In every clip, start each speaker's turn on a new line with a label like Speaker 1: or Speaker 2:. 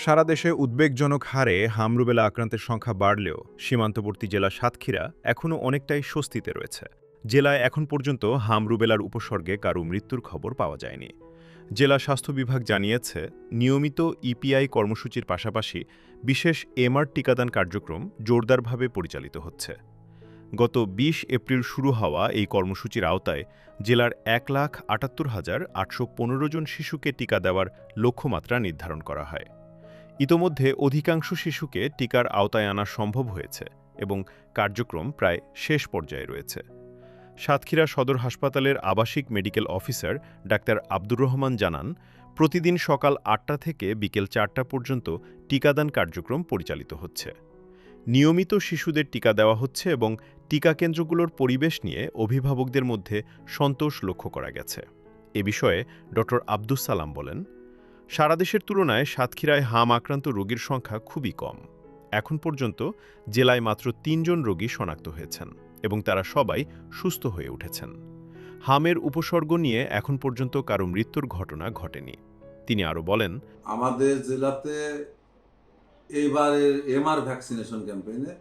Speaker 1: সারা দেশে উদ্বেগজনক হারে হামরুবেলা আক্রান্তের সংখ্যা বাড়লেও সীমান্তবর্তী জেলা সাতক্ষীরা এখনও অনেকটাই স্বস্তিতে রয়েছে। জেলায় এখন পর্যন্ত হামরুবেলার উপসর্গে কারও মৃত্যুর খবর পাওয়া যায়নি। জেলা স্বাস্থ্য বিভাগ জানিয়েছে, নিয়মিত ইপিআই কর্মসূচির পাশাপাশি বিশেষ এমআর টিকাদান কার্যক্রম জোরদারভাবে পরিচালিত হচ্ছে। গত ২০ এপ্রিল শুরু হওয়া এই কর্মসূচির আওতায় জেলার ১,৭৮,৮১৫ জন শিশুকে টিকা দেওয়ার লক্ষ্যমাত্রা নির্ধারণ করা হয়। ইতোমধ্যে অধিকাংশ শিশুকে টিকার আওতায় আনা সম্ভব হয়েছে এবং কার্যক্রম প্রায় শেষ পর্যায়ে রয়েছে। সাতক্ষীরা সদর হাসপাতালের আবাসিক medical officer doctor Abdur Rahman জানান, প্রতিদিন সকাল ৮টা থেকে বিকেল ৪টা পর্যন্ত টিকাদান কার্যক্রম পরিচালিত হচ্ছে। নিয়মিত শিশুদের টিকা দেওয়া হচ্ছে এবং টিকা কেন্দ্রগুলোর পরিবেশ নিয়ে অভিভাবকদের মধ্যে সন্তোষ লক্ষ্য করা গেছে। এ বিষয়ে ড. আব্দুস সালাম বলেন, সারা দেশের তুলনায় সাতক্ষীরায় হাম আক্রান্ত রোগীর সংখ্যা খুবই কম। এখন পর্যন্ত জেলায় মাত্র ৩ জন রোগী শনাক্ত হয়েছেন এবং তারা সবাই সুস্থ হয়ে উঠেছেন। হামের উপসর্গ নিয়ে এখন পর্যন্ত কারো মৃত্যুর ঘটনা ঘটেনি। তিনি আরও বলেন,
Speaker 2: আমাদের জেলাতে এইবারের এমআর ভ্যাকসিনেশন ক্যাম্পেইনে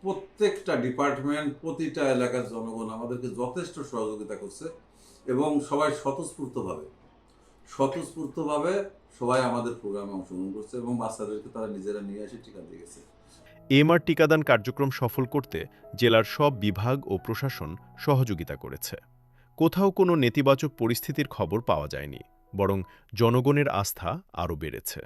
Speaker 2: প্রত্যেকটা ডিপার্টমেন্ট, প্রতিটা এলাকার জনগণ আমাদেরকে যথেষ্ট সহযোগিতা করছে এবং সবাই স্বতঃস্ফূর্তভাবে সবাই আমাদের প্রোগ্রামে অংশগ্রহণ করছে এবং বাচ্চাদেরকে তারা নিজেরা নিয়ে এসে টিকা দিয়ে গেছে।
Speaker 1: এমআর টিকাদান কার্যক্রম সফল করতে জেলার সব বিভাগ ও প্রশাসন সহযোগিতা করেছে। কোথাও কোনো নেতিবাচক পরিস্থিতির খবর পাওয়া যায়নি, বরং জনগণের আস্থা আরও বেড়েছে।